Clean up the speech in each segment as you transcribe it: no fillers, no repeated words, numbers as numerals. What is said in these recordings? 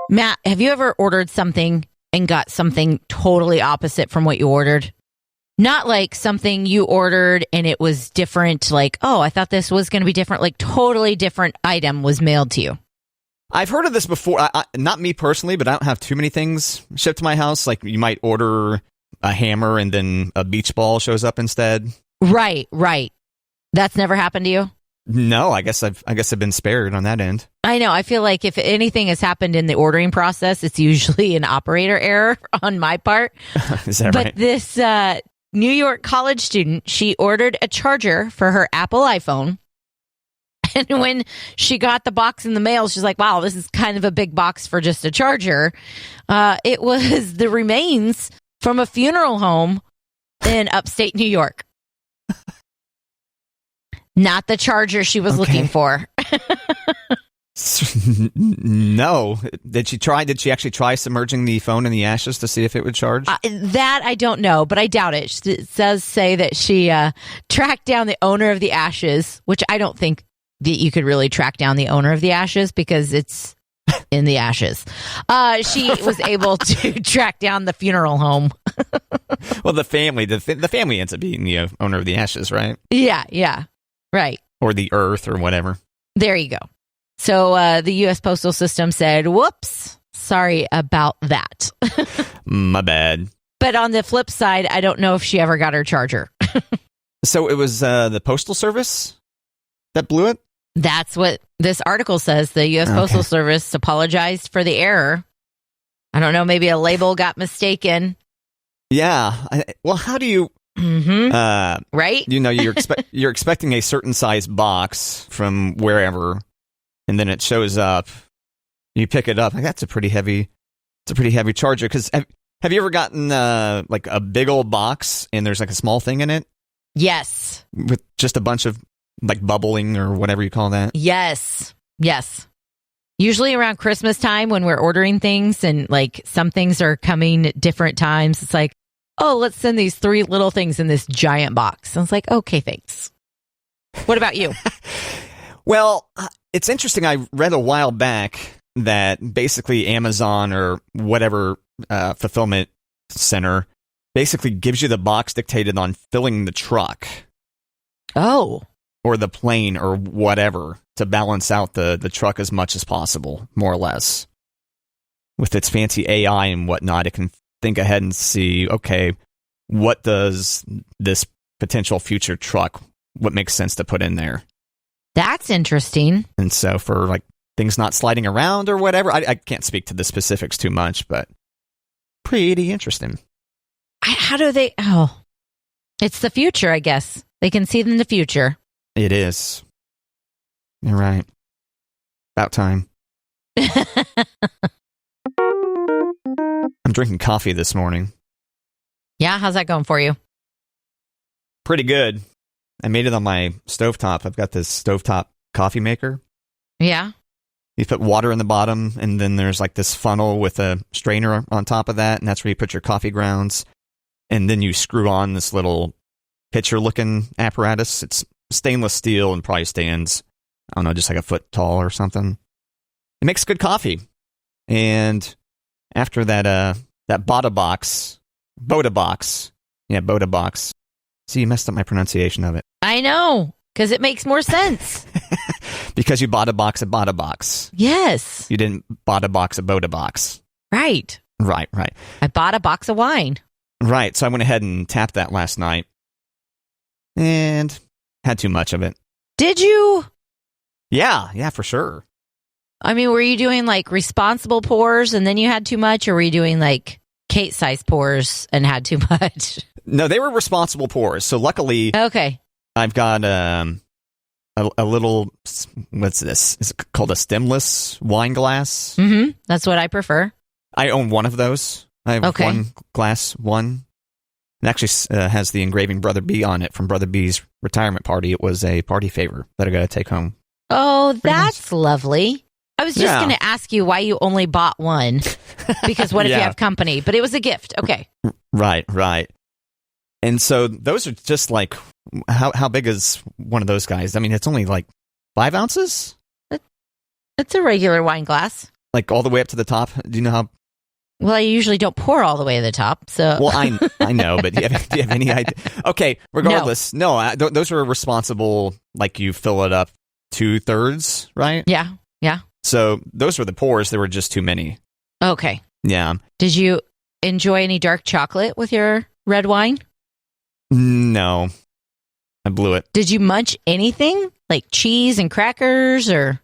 Matt, have you ever ordered something and got something totally opposite from what you ordered? Not like something you ordered and it was different, like, oh, I thought this was going to be different, like totally different item was mailed to you. I've heard of this before. Not me personally, but I don't have too many things shipped to my house. Like you might order a hammer and then a beach ball shows up instead. Right. That's never happened to you? No, I guess I've been spared on that end. I know. I feel like if anything has happened in the ordering process, it's usually an operator error on my part. Is that right? But this New York college student, she ordered a charger for her Apple iPhone. And when she got the box in the mail, she's like, wow, this is kind of a big box for just a charger. It was the remains from a funeral home in upstate New York. Not the charger she was looking for. No. Did she actually try submerging the phone in the ashes to see if it would charge? That I don't know, but I doubt it. It does say that she tracked down the owner of the ashes, which I don't think that you could really track down the owner of the ashes because it's in the ashes. She was able to track down the funeral home. Well, the family ends up being the owner of the ashes, right? Yeah. Right. Or the earth or whatever. There you go. So the U.S. Postal System said, whoops, sorry about that. My bad. But on the flip side, I don't know if she ever got her charger. So it was the Postal Service that blew it? That's what this article says. The U.S. Postal Service apologized for the error. I don't know, maybe a label got mistaken. Yeah. Well, how do you... right? You're expecting a certain size box from wherever, and then it shows up. You pick it up. Like, that's a pretty heavy charger. Because have you ever gotten like a big old box and there's like a small thing in it? Yes. With just a bunch of like bubbling or whatever you call that? Yes. Usually around Christmas time when we're ordering things and like some things are coming at different times, it's like, oh, let's send these 3 little things in this giant box. And it's like, okay, thanks. What about you? Well, it's interesting. I read a while back that basically Amazon or whatever fulfillment center basically gives you the box dictated on filling the truck. Oh. Or the plane or whatever to balance out the truck as much as possible, more or less. With its fancy AI and whatnot, it can think ahead and see, okay, what does this potential future truck, what makes sense to put in there? That's interesting. And so for like things not sliding around or whatever, I can't speak to the specifics too much, but pretty interesting. How do they... Oh, it's the future, I guess. They can see in the future. It is. You're right. About time. I'm drinking coffee this morning. Yeah, how's that going for you? Pretty good. I made it on my stovetop. I've got this stovetop coffee maker. Yeah. You put water in the bottom, and then there's like this funnel with a strainer on top of that, and that's where you put your coffee grounds. And then you screw on this little pitcher-looking apparatus. It's stainless steel and probably stands, I don't know, just like a foot tall or something. It makes good coffee. And after that Boda box. See, you messed up my pronunciation of it. I know, because it makes more sense. Because you bought a box at Boda box. Yes. You didn't bought a box at Boda box. Right. Right. I bought a box of wine. Right, so I went ahead and tapped that last night. And had too much of it. Did you? Yeah, for sure. I mean, were you doing like responsible pours and then you had too much, or were you doing like Kate-size pours and had too much? No, they were responsible pours. So luckily, okay, I've got a little, what's this? Is it called a stemless wine glass? Mm-hmm. That's what I prefer. I own one of those. I have one glass, one. It actually has the engraving Brother B on it from Brother B's retirement party. It was a party favor that I got to take home. Oh, that's lovely. I was just going to ask you why you only bought one, because what if you have company? But it was a gift. Okay. Right. And so those are just like, how big is one of those guys? I mean, it's only like 5 ounces? It's a regular wine glass. Like all the way up to the top? Do you know how? Well, I usually don't pour all the way to the top. So, Well, I know, but do you have any idea? Okay, regardless, no, those are responsible. Like you fill it up 2/3, right? Yeah. So those were the pours. There were just too many. Okay. Yeah. Did you enjoy any dark chocolate with your red wine? No, I blew it. Did you munch anything like cheese and crackers or?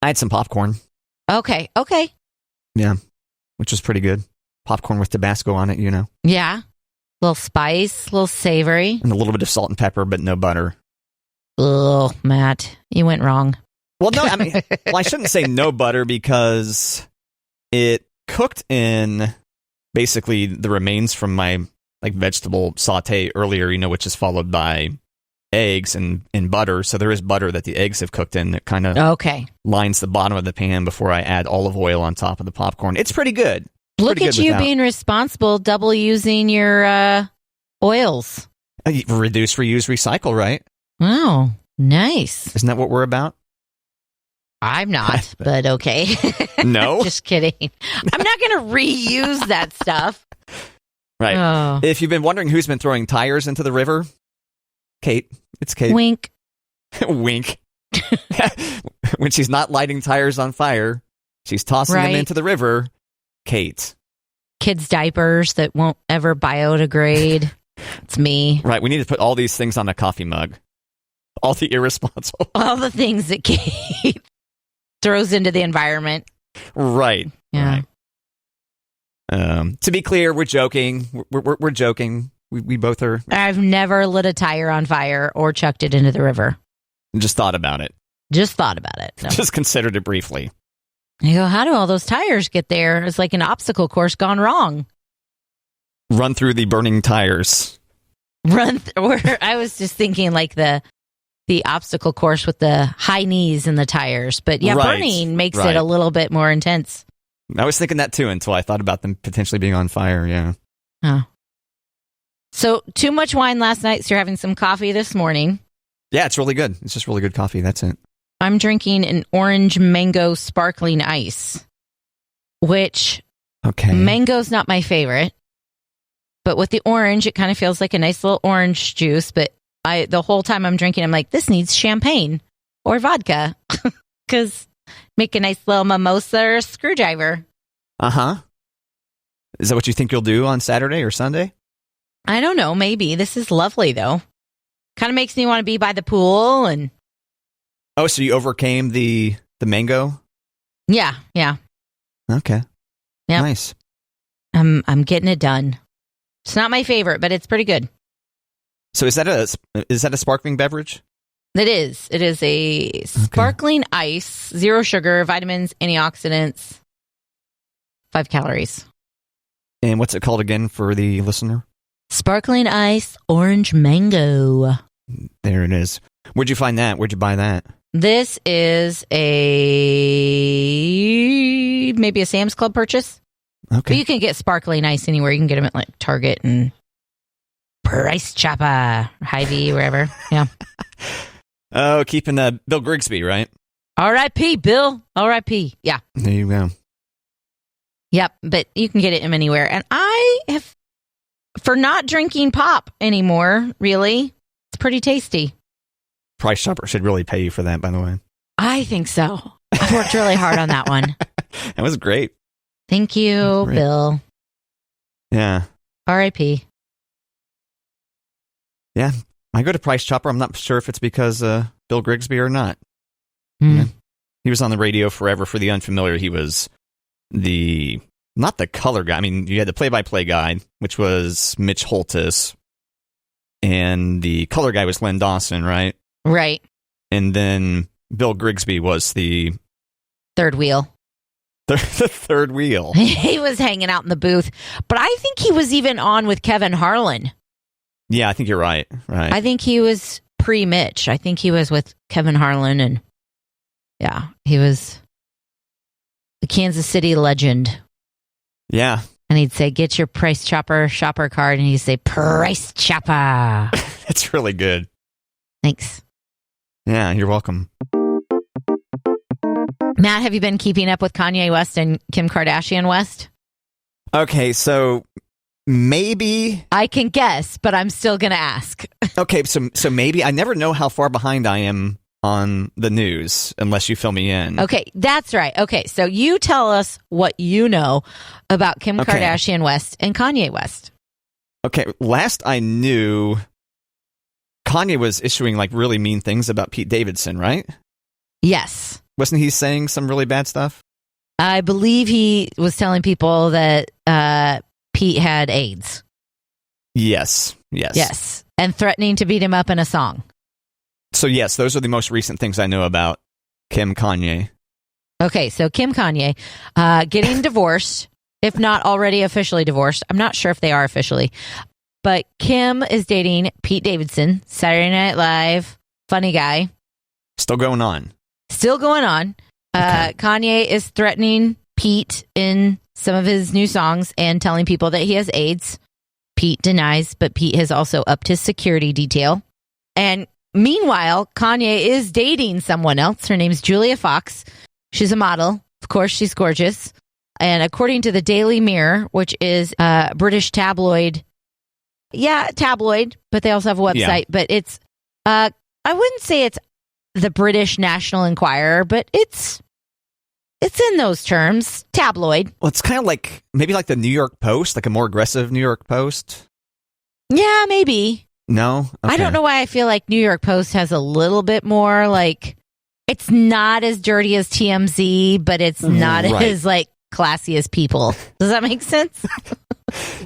I had some popcorn. Okay. Yeah, which was pretty good. Popcorn with Tabasco on it, you know. Yeah. Little spice, little savory. And a little bit of salt and pepper, but no butter. Oh, Matt, you went wrong. Well, no, I mean, I shouldn't say no butter because it cooked in basically the remains from my like vegetable saute earlier, you know, which is followed by eggs and butter. So there is butter that the eggs have cooked in that kind of lines the bottom of the pan before I add olive oil on top of the popcorn. It's pretty good. Look at you being responsible, double using your oils. Reduce, reuse, recycle, right? Oh, nice. Isn't that what we're about? I'm not, but okay. No? Just kidding. I'm not going to reuse that stuff. Right. Oh. If you've been wondering who's been throwing tires into the river, Kate. It's Kate. Wink. Wink. When she's not lighting tires on fire, she's tossing them into the river. Kate. Kids' diapers that won't ever biodegrade. It's me. Right. We need to put all these things on a coffee mug. All the irresponsible. All the things that Kate throws into the environment. Right. Yeah. Right. To be clear, we're joking. We're joking. We both are. I've never lit a tire on fire or chucked it into the river. Just thought about it. Just thought about it. No. Just considered it briefly. You go, how do all those tires get there? It's like an obstacle course gone wrong. Run through the burning tires. I was just thinking like the obstacle course with the high knees and the tires. But yeah, burning makes it a little bit more intense. I was thinking that too until I thought about them potentially being on fire. Yeah. Oh. So too much wine last night, so you're having some coffee this morning. Yeah, it's really good. It's just really good coffee. That's it. I'm drinking an orange mango sparkling ice, which mango's not my favorite. But with the orange, it kind of feels like a nice little orange juice. But the whole time I'm drinking, I'm like, this needs champagne or vodka because make a nice little mimosa or a screwdriver. Uh-huh. Is that what you think you'll do on Saturday or Sunday? I don't know. Maybe. This is lovely, though. Kind of makes me want to be by the pool. And oh, so you overcame the mango? Yeah. Okay. Yeah. Nice. I'm getting it done. It's not my favorite, but it's pretty good. So is that a sparkling beverage? It is. It is a sparkling ice, 0 sugar, vitamins, antioxidants, 5 calories. And what's it called again for the listener? Sparkling ice, orange mango. There it is. Where'd you find that? Where'd you buy that? This is maybe a Sam's Club purchase. Okay. But you can get sparkling ice anywhere. You can get them at like Target and Price Chopper, Hy-Vee, wherever. Yeah. Oh, keeping Bill Grigsby, right? R.I.P. Bill. R.I.P. Yeah. There you go. Yep, but you can get it anywhere. And I have, for not drinking pop anymore, really, it's pretty tasty. Price Chopper should really pay you for that, by the way. I think so. I worked really hard on that one. That was great. Thank you, Bill. Yeah. R.I.P. Yeah. I go to Price Chopper. I'm not sure if it's because Bill Grigsby or not. Mm. Yeah. He was on the radio forever. For the unfamiliar, he was not the color guy. I mean, you had the play-by-play guy, which was Mitch Holtis. And the color guy was Len Dawson, right? Right. And then Bill Grigsby was the third wheel. The third wheel. He was hanging out in the booth. But I think he was even on with Kevin Harlan. Yeah, I think you're right. Right. I think he was pre-Mitch. I think he was with Kevin Harlan. And yeah, he was the Kansas City legend. Yeah. And he'd say, get your Price Chopper shopper card. And he'd say, Price Chopper. It's really good. Thanks. Yeah, you're welcome. Matt, have you been keeping up with Kanye West and Kim Kardashian West? Okay, so maybe I can guess, but I'm still going to ask. Okay, so maybe I never know how far behind I am on the news unless you fill me in. Okay, that's right. Okay, so you tell us what you know about Kim Kardashian West and Kanye West. Okay, last I knew, Kanye was issuing like really mean things about Pete Davidson, right? Yes. Wasn't he saying some really bad stuff? I believe he was telling people that Pete had AIDS. Yes. And threatening to beat him up in a song. So yes, those are the most recent things I know about Kim Kanye. Okay, so Kim Kanye getting divorced, if not already officially divorced. I'm not sure if they are officially. But Kim is dating Pete Davidson, Saturday Night Live, funny guy. Still going on. Okay. Kanye is threatening Pete in some of his new songs and telling people that he has AIDS. Pete denies, but Pete has also upped his security detail. And meanwhile, Kanye is dating someone else. Her name's Julia Fox. She's a model. Of course, she's gorgeous. And according to the Daily Mirror, which is a British tabloid, but they also have a website. Yeah. But it's, I wouldn't say it's the British National Enquirer, but it's in those terms, tabloid. Well, it's kind of like, maybe like the New York Post, like a more aggressive New York Post. Yeah, maybe. No? Okay. I don't know why I feel like New York Post has a little bit more, like, it's not as dirty as TMZ, but it's not as, like, classy as People. Does that make sense?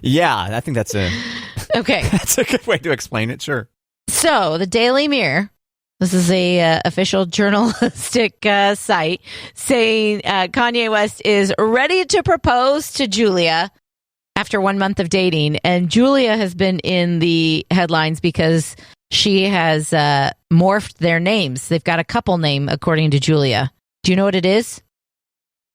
Yeah, I think that's okay. That's a good way to explain it, sure. So, the Daily Mirror, this is a official journalistic site, saying Kanye West is ready to propose to Julia after 1 month of dating. And Julia has been in the headlines because she has morphed their names. They've got a couple name, according to Julia. Do you know what it is?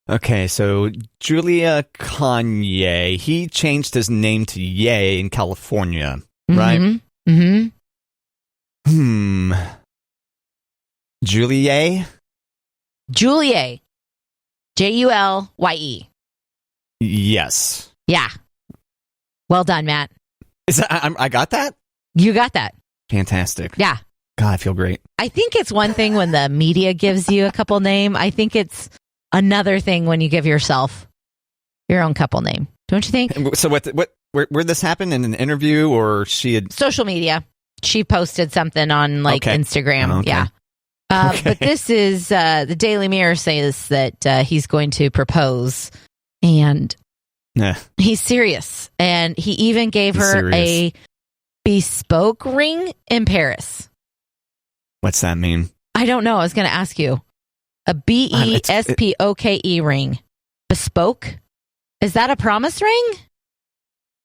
Okay, so Julia Kanye, he changed his name to Ye in California, right? Mm-hmm. Julie? Julie. Julye. Yes. Yeah. Well done, Matt. I got that? You got that. Fantastic. Yeah. God, I feel great. I think it's one thing when the media gives you a couple name. I think it's another thing when you give yourself your own couple name. Don't you think? So where this happened, in an interview, or she had social media? She posted something on Instagram. Oh, okay. Yeah. But this is the Daily Mirror says that he's going to propose, and he's serious. And he even gave her a bespoke ring in Paris. What's that mean? I don't know. I was going to ask you. A BESPOKE ring. Bespoke? Is that a promise ring?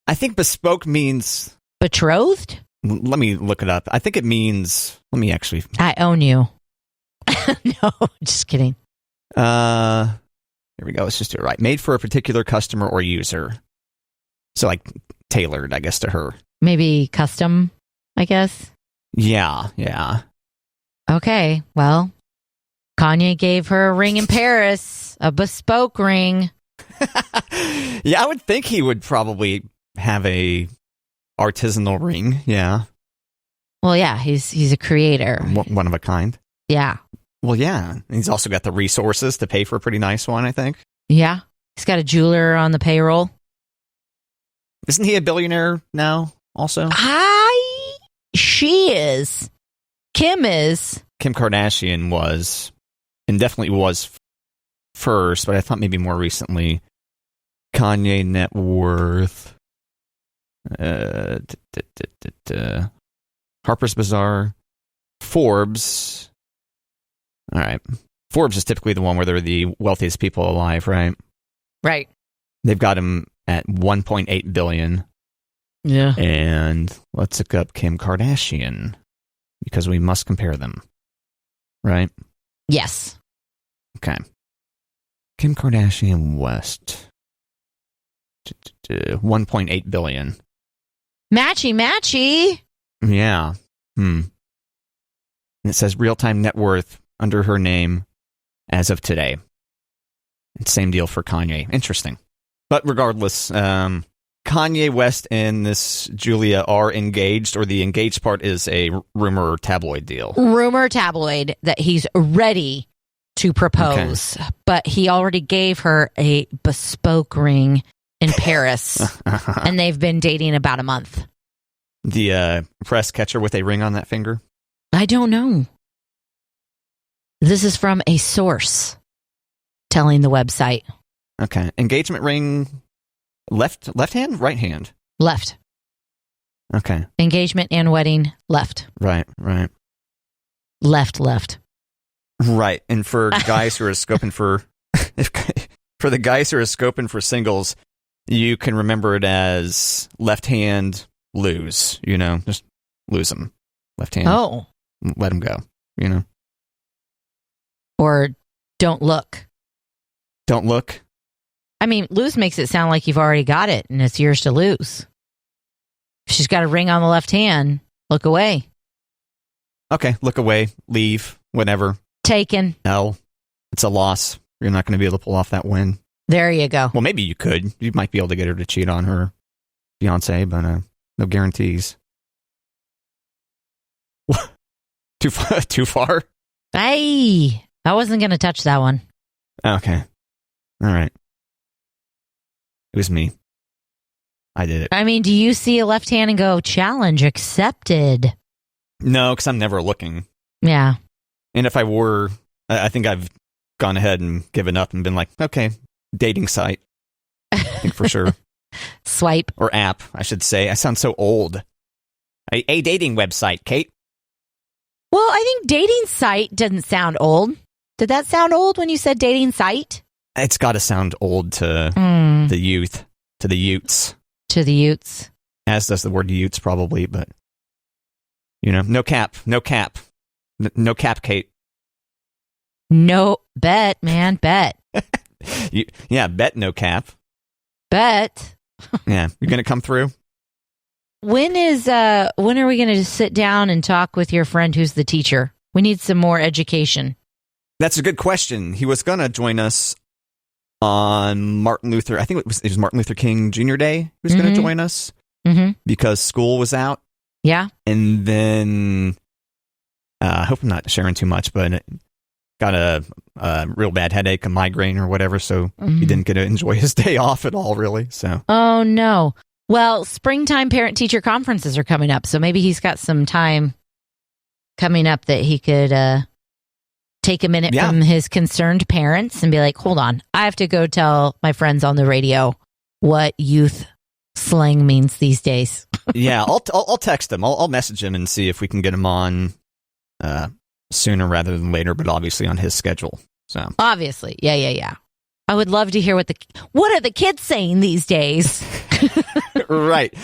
I think bespoke means betrothed? Let me look it up. I think it means, let me actually. I own you. No, just kidding. Here we go. Let's just do it right. Made for a particular customer or user. So like tailored, I guess, to her. Maybe custom, I guess. Yeah. Okay, well, Kanye gave her a ring in Paris, a bespoke ring. Yeah, I would think he would probably have a artisanal ring. Yeah. Well, yeah, he's a creator. One of a kind. Yeah. Well, yeah. He's also got the resources to pay for a pretty nice one, I think. Yeah. He's got a jeweler on the payroll. Isn't he a billionaire now also? She is. Kim is. Kim Kardashian was, and definitely was first, but I thought maybe more recently. Kanye net worth. Harper's Bazaar. Forbes. All right. Forbes is typically the one where they're the wealthiest people alive, right? Right. They've got him at $1.8 billion. Yeah. And let's look up Kim Kardashian because we must compare them. Right? Yes. Okay. Kim Kardashian West. 1.8 billion. Matchy. Yeah. And it says real-time net worth under her name as of today. Same deal for Kanye. Interesting. But regardless, Kanye West and this Julia are engaged, or the engaged part is a rumor tabloid deal. Rumor tabloid that he's ready to propose, but he already gave her a bespoke ring in Paris, and they've been dating about a month. The press catcher with a ring on that finger? I don't know. This is from a source telling the website. Okay. Engagement ring, left hand, right hand? Left. Okay. Engagement and wedding, left. Right. Left. Right. And for guys who are scoping for the guys who are scoping for singles, you can remember it as left hand, lose, just lose them. Left hand. Oh. Let them go, Or don't look. Don't look. I mean, lose makes it sound like you've already got it and it's yours to lose. If she's got a ring on the left hand, look away. Okay, look away, leave, whatever. Taken. No, it's a loss. You're not going to be able to pull off that win. There you go. Well, maybe you could. You might be able to get her to cheat on her fiance, but no guarantees. Too far? Hey, I wasn't going to touch that one. Okay. All right. It was me. I did it. I mean, do you see a left hand and go, challenge accepted? No, because I'm never looking. Yeah. And if I were, I think I've gone ahead and given up and been like, okay, dating site. I think for sure. Swipe. Or app, I should say. I sound so old. A dating website, Kate. Well, I think dating site doesn't sound old. Did that sound old when you said dating site? It's got to sound old to the youth, to the Utes. To the Utes. As does the word Utes probably, but, no cap, no cap. No cap, Kate. No, bet, man, bet. Bet no cap. Bet. Yeah, you're going to come through? When are we going to sit down and talk with your friend who's the teacher? We need some more education. That's a good question. He was going to join us on Martin Luther. I think it was Martin Luther King Jr. Day. He was going to join us because school was out. Yeah. And then, I hope I'm not sharing too much, but got a real bad headache, a migraine or whatever. So he didn't get to enjoy his day off at all, really. So. Oh, no. Well, springtime parent-teacher conferences are coming up, so maybe he's got some time coming up that he could take a minute from his concerned parents and be like, hold on, I have to go tell my friends on the radio what youth slang means these days. Yeah, I'll text him. I'll message him and see if we can get him on sooner rather than later, but obviously on his schedule. So obviously, yeah. I would love to hear what are the kids saying these days. Right.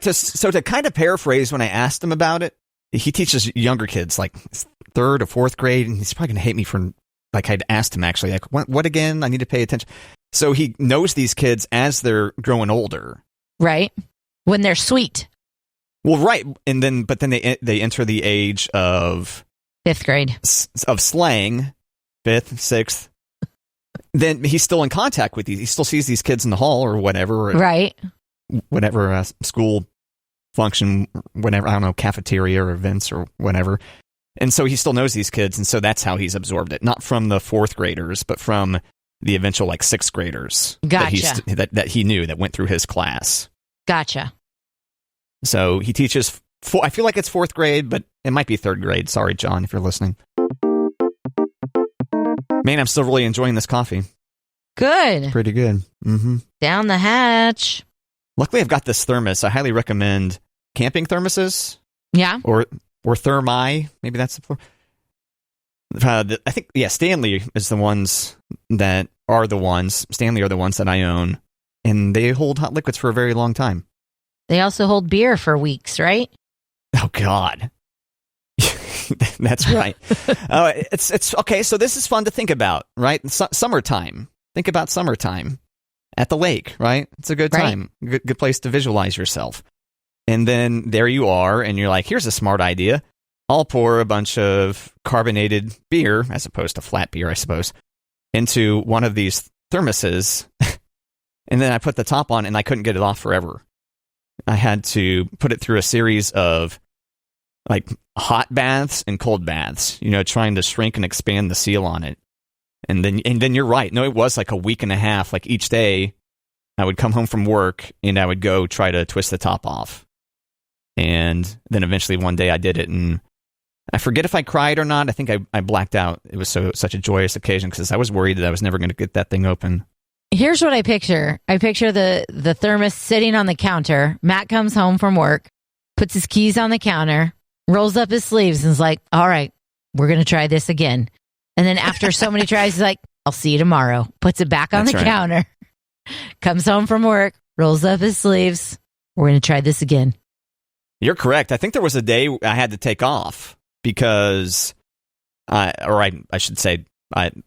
So to kind of paraphrase, when I asked him about it, he teaches younger kids, like third or fourth grade, and he's probably gonna hate me for like I'd asked him actually, like what again? I need to pay attention. So he knows these kids as they're growing older, right? When they're sweet. Well, right, but then they enter the age of fifth grade of slang, fifth, sixth. Then he's still in contact with these. He still sees these kids in the hall or whatever. Right. Whatever school function, whatever, I don't know, cafeteria or events or whatever. And so he still knows these kids. And so that's how he's absorbed it. Not from the fourth graders, but from the eventual like sixth graders. Gotcha. That he knew that went through his class. Gotcha. So he teaches, I feel like it's fourth grade, but it might be third grade. Sorry, John, if you're listening. Man, I'm still really enjoying this coffee. Good. Pretty good. Mm-hmm. Down the hatch. Luckily, I've got this thermos. I highly recommend camping thermoses. Yeah. Or thermi. Maybe that's the I think, Stanley is the ones that are the ones. Stanley are the ones that I own. And they hold hot liquids for a very long time. They also hold beer for weeks, right? Oh, God. That's right. It's okay. So this is fun to think about, right? Summertime. Think about summertime at the lake, right? It's a good time. Right. Good place to visualize yourself. And then there you are, and you're like, here's a smart idea. I'll pour a bunch of carbonated beer, as opposed to flat beer, I suppose, into one of these thermoses, and then I put the top on, and I couldn't get it off forever. I had to put it through a series of like hot baths and cold baths, trying to shrink and expand the seal on it. And then you're right. No, it was like a week and a half. Like each day, I would come home from work and I would go try to twist the top off. And then eventually one day I did it, and I forget if I cried or not. I think I blacked out. It was such a joyous occasion because I was worried that I was never going to get that thing open. Here's what I picture. I picture the thermos sitting on the counter. Matt comes home from work, puts his keys on the counter, rolls up his sleeves, and is like, all right, we're going to try this again. And then after so many tries, he's like, I'll see you tomorrow. Puts it back on the counter, comes home from work, rolls up his sleeves. We're going to try this again. You're correct. I think there was a day I had to take off because, I should say,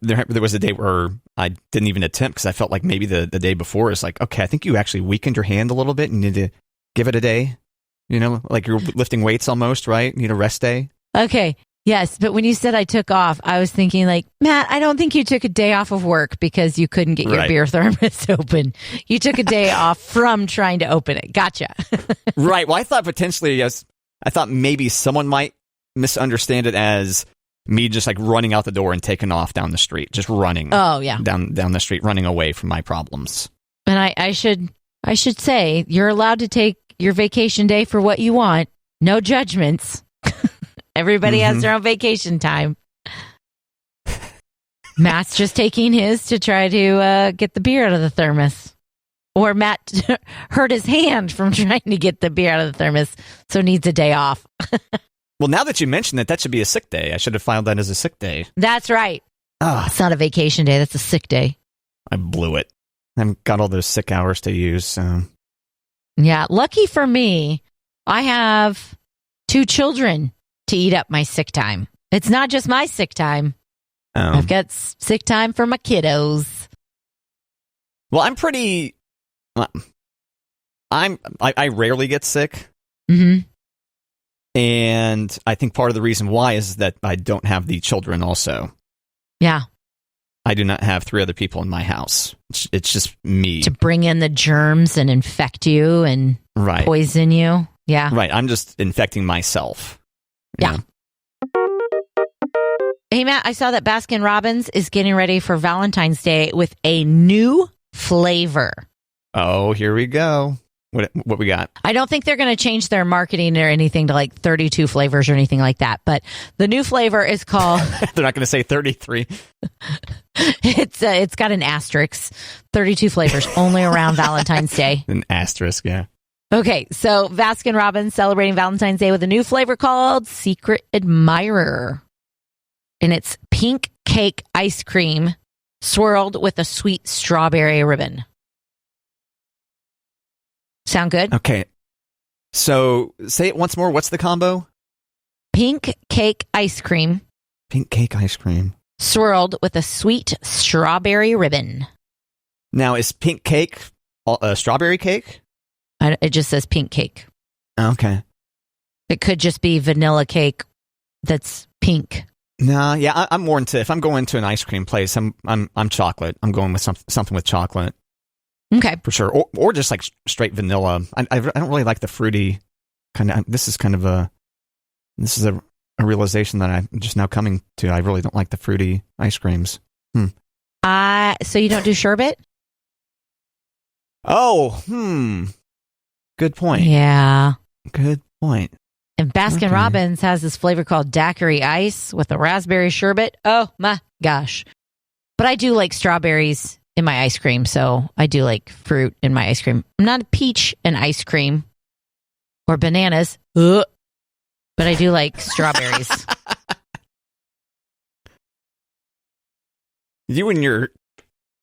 there was a day where I didn't even attempt because I felt like maybe the day before is like, okay, I think you actually weakened your hand a little bit and you need to give it a day. Like you're lifting weights almost, right? You need a rest day. Okay. Yes. But when you said I took off, I was thinking like, Matt, I don't think you took a day off of work because you couldn't get your beer thermos open. You took a day off from trying to open it. Gotcha. Right. Well, I thought potentially, yes, I thought maybe someone might misunderstand it as me just like running out the door and taking off down the street, just running. Oh, yeah. Down the street, running away from my problems. And I should say you're allowed to take your vacation day for what you want. No judgments. Everybody has their own vacation time. Matt's just taking his to try to get the beer out of the thermos. Or Matt hurt his hand from trying to get the beer out of the thermos, so needs a day off. Well, now that you mention it, that should be a sick day. I should have filed that as a sick day. That's right. It's not a vacation day. That's a sick day. I blew it. I've got all those sick hours to use. So. Yeah. Lucky for me, I have 2 children to eat up my sick time. It's not just my sick time. I've got sick time for my kiddos. Well, I rarely get sick. Mm-hmm. And I think part of the reason why is that I don't have the children also. Yeah. I do not have 3 other people in my house. It's just me. To bring in the germs and infect you and poison you. Yeah. Right. I'm just infecting myself. Yeah. Hey, Matt, I saw that Baskin Robbins is getting ready for Valentine's Day with a new flavor. Oh, here we go. What we got? I don't think they're going to change their marketing or anything to like 32 flavors or anything like that. But the new flavor is called... They're not going to say 33. It's got an asterisk. 32 flavors only around Valentine's Day. An asterisk, yeah. Okay, so Baskin Robbins celebrating Valentine's Day with a new flavor called Secret Admirer. And it's pink cake ice cream swirled with a sweet strawberry ribbon. Sound good? Okay. So say it once more. What's the combo? Pink cake ice cream. Pink cake ice cream. Swirled with a sweet strawberry ribbon. Now, is pink cake a strawberry cake? It just says pink cake. Okay. It could just be vanilla cake that's pink. No, yeah, I'm more into, if I'm going to an ice cream place, I'm chocolate. I'm going with something with chocolate. Okay. For sure. Or just like straight vanilla. I don't really like the fruity kind of, this is a realization that I'm just now coming to. I really don't like the fruity ice creams. So you don't do sherbet? Oh, good point. Yeah. Good point. And Baskin Robbins has this flavor called daiquiri ice with a raspberry sherbet. Oh my gosh. But I do like strawberries in my ice cream, so I do like fruit in my ice cream. I'm not a peach in ice cream or bananas, but I do like strawberries. You and your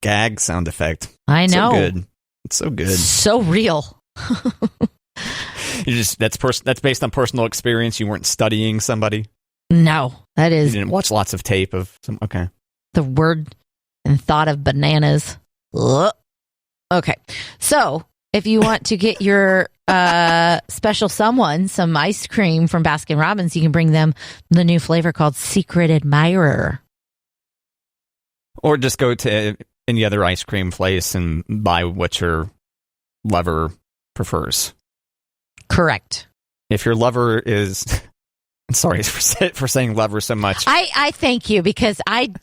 gag sound effect. I know. So good. It's so good. So real. That's based on personal experience. You weren't studying somebody. No, that is. You didn't watch lots of tape of some. Okay. The word and thought of bananas. Okay, so if you want to get your special someone some ice cream from Baskin Robbins, you can bring them the new flavor called Secret Admirer. Or just go to any other ice cream place and buy what your lover prefers. Correct. If your lover is... Sorry for saying lover so much. I thank you because I'm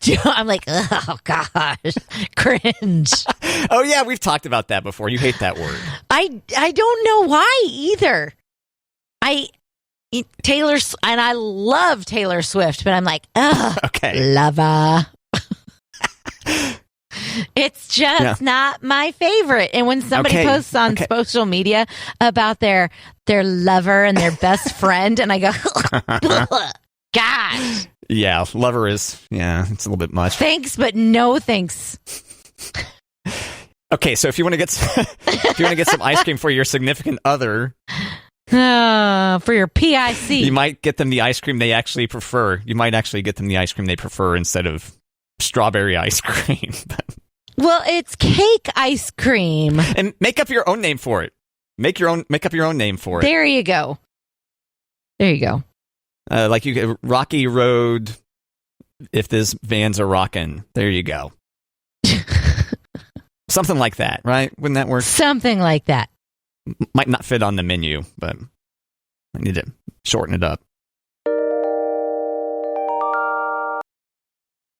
like, oh gosh, cringe. Oh yeah, we've talked about that before. You hate that word. I don't know why either. Taylor, and I love Taylor Swift, but I'm like, ugh, okay, lover. It's just not my favorite. And when somebody posts on social media about their lover and their best friend, and I go, gosh. Yeah, lover is, it's a little bit much. Thanks, but no thanks. Okay, so if you want to get some ice cream for your significant other, for your PIC, you might get them the ice cream they actually prefer. You might actually get them the ice cream they prefer instead of strawberry ice cream. Well, it's cake ice cream. And make up your own name for it. Make up your own name for it. There you go. Like you get Rocky Road, if this vans are rocking. There you go. Something like that, right? Wouldn't that work? Something like that. Might not fit on the menu, but I need to shorten it up.